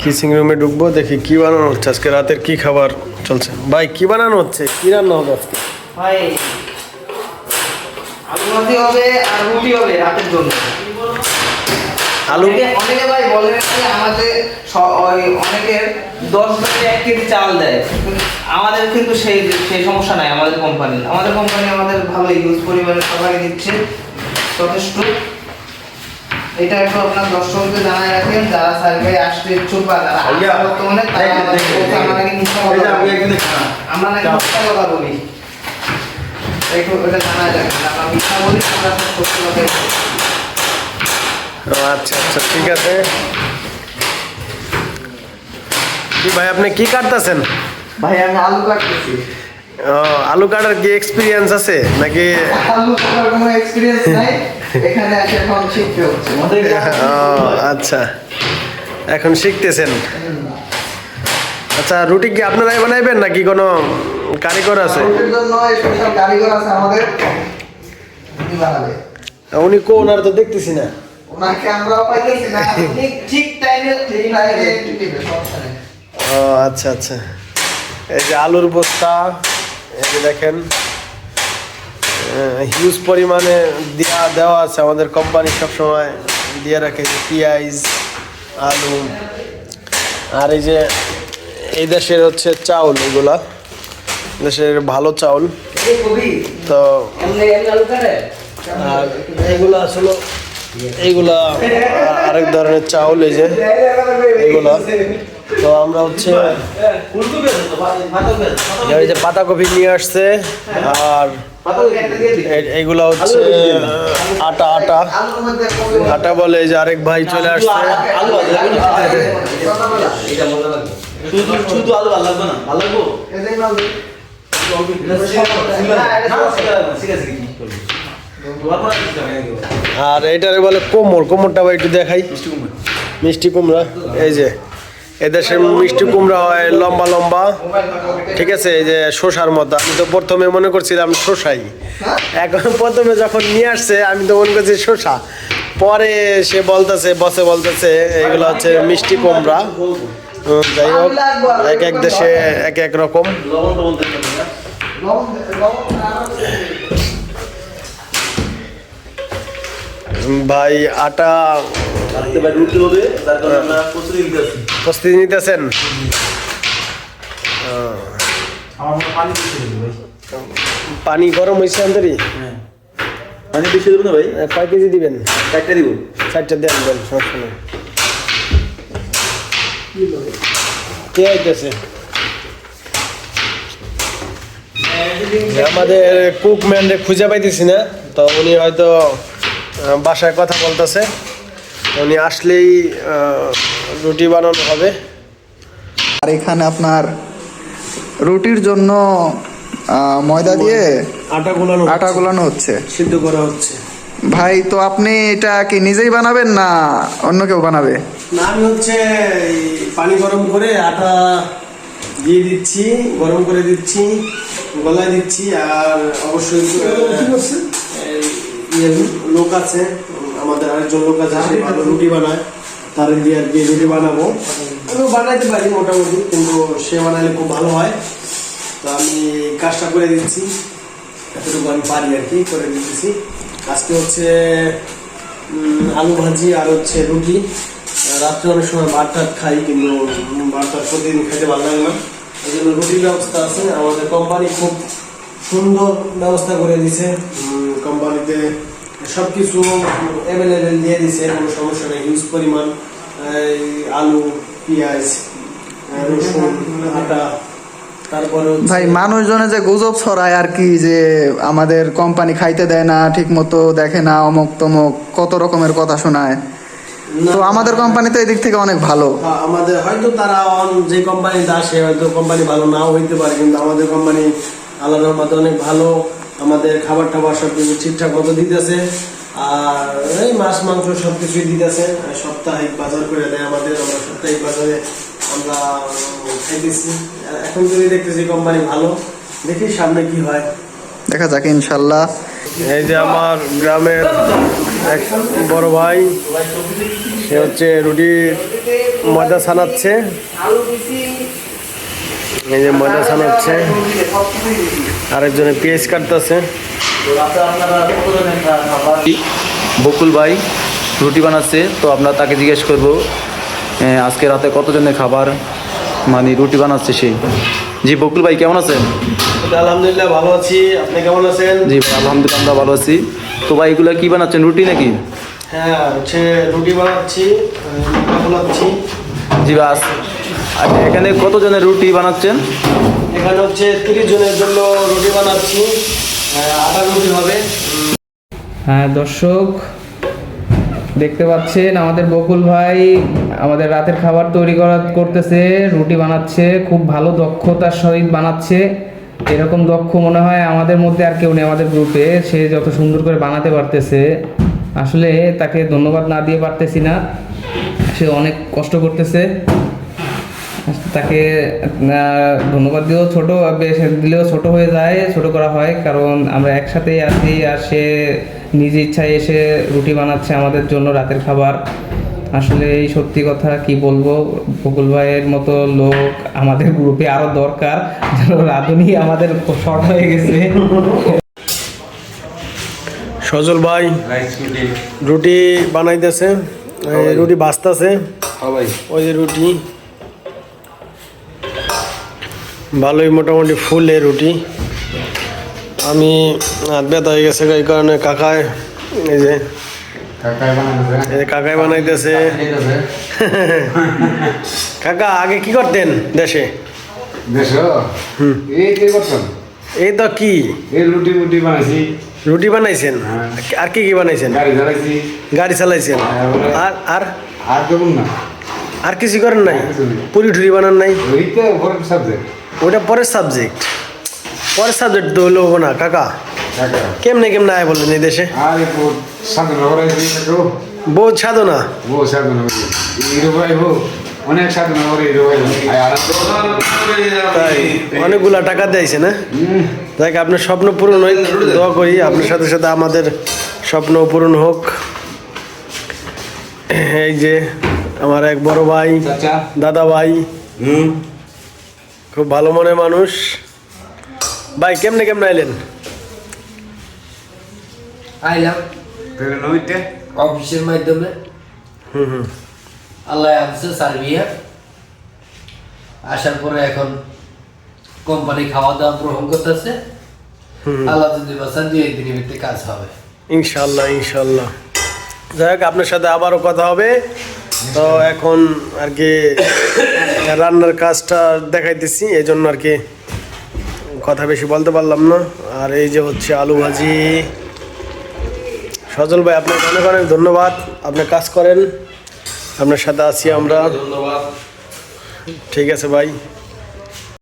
কিচিং রুমে ঢুকবো, দেখি কি বানানো হচ্ছে আজকে, রাতের কি খাবার চলছে। ভাই কি বানানো হচ্ছে, কি রান্না হবে আজকে? ভাই আলু ভাজি হবে আর রুটি হবে রাতের জন্য। আলু অনেকে ভাই বলে আমাদের অনেকের 10 থেকে 1 কেজি চাল দেয়, আমাদের কিন্তু সেই সমস্যা নাই। আমাদের কোম্পানি আমাদের ভালো ইউজ পরিমাণে সবাই দিচ্ছে যথেষ্ট। এটা একটু আপনার দর্শককে জানাই রাখেন, যারা সার্ভে আসতে ইচ্ছুক বা যারা বর্তমানে আমরা নাকি মিথ্যা কথা বলি, একটু এটা জানাই রাখেন। আমরা মিথ্যা বলি, আমরা সত্যি কথা। আচ্ছা আচ্ছা, ঠিক আছে। কি ভাই আপনি কি কাটতেছেন? ভাই আমি আলু কাটতেছি। ও, আলু কাটার কি এক্সপিরিয়েন্স আছে নাকি? আলু কাটার কোনো এক্সপিরিয়েন্স নাই, এখানে এসে এখন শিখতে হচ্ছে। ও আচ্ছা, এখন শিখতেছেন। আচ্ছা, রুটি কি আপনারাই বানাইবেন নাকি কোনো কারিগর আছে? রুটির জন্য স্পেশাল কারিগর আছে আমাদের, উনি বানাবে। উনি কোন, আর তো দেখতেছি না ওনাকে আমরাও পাইতেছি না, ঠিক টাইমে দিবে, সমস্যা নেই। ও আচ্ছা আচ্ছা, এই যে আলুর বস্তা, এই যে দেখেন হিউজ পরিমাণে দেওয়া আছে। আমাদের কোম্পানি সবসময় দিয়ে রাখে পেঁয়াজ, আলু, আর এই যে এই দেশের হচ্ছে চাউল, এগুলা দেশের ভালো চাউল তো। আর এইগুলা আসলে এইগুলা আরেক ধরনের চাউল, এই যে এইগুলা। তো আমরা হচ্ছে এই যে পাতাকপি নিয়ে আসছে, আর এইগুলা হচ্ছে আটা আটা আটা বলে। এই যে আরেক ভাই চলে আসছে। আর এটারে বলে কোমর, কোমরটা একটু দেখাই। মিষ্টি কুমড়া, এই যে এদেশের মিষ্টি কুমড়া হয় লম্বা লম্বা, ঠিক আছে, এই যে শসার মতো। আমি তো প্রথমে মনে করছিলাম শসাই, এখন প্রথমে যখন নিয়ে আসছে আমি তো মনে করছি শসা, পরে সে বলতেছে এগুলো হচ্ছে মিষ্টি কুমড়া। যাই হোক, এক এক দেশে এক এক রকম। ভাই আটা প্রস্তুতি নিতেছেন? পানি গরম হয়েছে আন্তরি? পানি বেশি দেবো না ভাই? কয় কেজি দিবেন? 4টা দিব। 4টা দেন, সমস্যা নেই। কে আইতেছে? আমাদের কুকম্যানরে খুঁজে পাইতেছি না, তো উনি হয়তো বাসায় কথা বলতেছে। উনি আসলেই রুটি বানানো হবে। আর এখানে আপনার রুটির জন্য ময়দা দিয়ে আটা গোলানো হচ্ছে, সিদ্ধ করা হচ্ছে। ভাই তো আপনি এটা কি নিজেই বানাবেন না অন্য কেউ বানাবে? না, আমি হচ্ছে পানি গরম করে আটা দিয়ে দিচ্ছি, গরম করে দিচ্ছি, গলায় দিচ্ছি। আর অবশ্যই লোক আছে আমাদের, আরেকজন লোক আছে, সে ভালো রুটি বানায়, তার দিয়ে আর কি রুটি বানাবো। আমিও বানাইতে পারি মোটামুটি, কিন্তু সে বানাইলে খুব ভালো হয়। তো আমি কাজটা করে দিচ্ছি, এতটুকু আমি পারি আর কি, করে দিতেছি। আজকে হচ্ছে আলু ভাজি আর হচ্ছে রুটি। রাত্রে অনেক সময় ভাত টাত খাই, কিন্তু ভাত টাত প্রতিদিন খেতে ভালো লাগে না, এই জন্য রুটির ব্যবস্থা আছে। আমাদের কোম্পানি খুব সুন্দর ব্যবস্থা করে দিছে, কোম্পানিতে সবকিছু অ্যাভেলেবেল দিয়ে দিছে, কোনো সমস্যা নেই। হিউজ পরিমাণ আলু, পেঁয়াজ, রসুন, আটা। তারপরে ভাই মানুষজনে যে গুজব ছড়ায় আর কি, যে আমাদের কোম্পানি খাইতে দেয় না, ঠিক মতো দেখে না, অমুক তমুক কত রকমের কথা শোনায়। তো আমাদের কোম্পানি তো এদিক থেকে অনেক ভালো। আমাদের হয়তো তারা যে কোম্পানিতে আসে হয়তো কোম্পানি ভালো নাও হইতে পারে, কিন্তু আমাদের কোম্পানি আল্লাহর রহমতে অনেক ভালো। আমাদের খাবার টাবার সবকিছু ঠিকঠাক মতো দিতেছে, আর এই মাছ মাংস সবকিছুই দিতেছে। সাপ্তাহিক বাজার করে দেয় আমাদের, আমরা সাপ্তাহিক বাজারে আমরা খাইতেছি। এখন যদি দেখতেছি কোম্পানি ভালো, দেখি সামনে কি হয়, দেখা যাক ইনশাল্লাহ। এই যে আমার গ্রামের এক বড় ভাই, সে হচ্ছে রুটি ময়দা ছানাচ্ছে। এই যে ময়দা ছানাচ্ছে, আরেকজনে পেঁয়াজ কাটতেছে। বকুল ভাই রুটি বানাচ্ছে, তো আমরা তাকে জিজ্ঞেস করব আজকে রাতে কতজনের খাবার মানে রুটি বানাচ্ছে সে। জি বকুল ভাই কেমন আছেন? আলহামদুলিল্লাহ ভালো আছি, আপনি কেমন আছেন? জি ভাই আলহামদুলিল্লাহ আমরা ভালো আছি। তো ভাই এগুলো কি বানাচ্ছেন, রুটি নাকি? হ্যাঁ হচ্ছে রুটি বানাচ্ছি, বানাচ্ছি। জি ভাই আচ্ছা, এখানে কতজনের রুটি বানাচ্ছেন? এখানে হচ্ছে 30 জনের জন্য রুটি বানাচ্ছি, আটা রুটি হবে। হ্যাঁ দর্শক দেখতে পাচ্ছেন আমাদের বকুল ভাই আমাদের রাতের খাবার তৈরি করতেছে, রুটি বানাচ্ছে, খুব ভালো দক্ষতার সহিত বানাচ্ছে। এরকম দক্ষ মনে হয় আমাদের মধ্যে আর কেউ নেই আমাদের গ্রুপে। সে যত সুন্দর করে বানাতে পারতেছে, আসলে তাকে ধন্যবাদ না দিয়ে পারতেছি না। সে অনেক কষ্ট করতেছে, তাকে ধন্যবাদ দিয়েও দিলেও ছোট হয়ে যায়, ছোট করা হয়, কারণ আমরা একসাথেই আছি। আর সে নিজ ইচ্ছায় এসে রুটি বানাচ্ছে আমাদের জন্য রাতের খাবার। আসলে এই সত্যি কথা কি বলবো, বকুল ভাইয়ের মতো লোক আমাদের গ্রুপে আরো দরকার, যেন রাঁধুনি আমাদের শর্ট হয়ে গেছে। সজল ভাই রুটি বানাইতেছে, রুটি ভাজতেছে। ওই যে রুটি ভালোই মোটামুটি ফুলে রুটি। আমি হাত ব্যথা হয়ে গেছে, এই কারণে কাকায় এই যে কাকাই বানাইতেছে। কাকা আগে কি করতেন দেশে? এই তো কি রুটি বানাইছি, রুটি বানাইছেন, আর কি কি বানাইছেন? গাড়ি চালাইছি, গাড়ি চালাইছেন, আর আর আর দেবো না, আর কিছু করেন নাই? পুরি টুরি বানান নাই? ওই তো বড় সাবজেক্ট। ওটা পরের সাবজেক্ট, পরের সাবজেক্ট তো হলো না কাকা। কেমনে কেমনে আয় বললেন এই দেশে? আরে বহুত সাধনা করাইছি, বহুত সাধনা। বহু সাধনা করি, হিরো ভাই হো অনেক সাধনা করে হিরো ভাই। তাই অনেকগুলা টাকা দিয়েছে না? দেখ আপনার স্বপ্ন পূরণ হোক, দোয়া করি আপনার সাথে সাথে আমাদের স্বপ্ন পূরণ হোক। এই যে আমার এক বড় ভাই, দাদা ভাই, খুব ভালো মনের মানুষ। ভাই কেমনে কেমনে আইলেন? আইলাম নইতে অফিসের মাধ্যমে। আল্লাহ আনছে সার্বিয়া, আসার পরে এখন কোম্পানি খাওয়া দাওয়া গ্রহণ করতেছে। আল্লাহ যদি বাঁচান 2-1 দিনের ভিতরে কাজ হবে ইনশাল্লাহ ইনশাল্লাহ। যাই হোক আপনার সাথে আবারও কথা হবে। তো এখন আর কি রান্নার কাজটা দেখাইতেছি, এই জন্য আর কি কথা বেশি বলতে পারলাম না। আর এই যে হচ্ছে আলু ভাজি। সজল ভাই আপনাকে অনেক অনেক ধন্যবাদ, আপনি কাজ করেন, আপনার সাথে আছি আমরা। ধন্যবাদ। ঠিক আছে ভাই।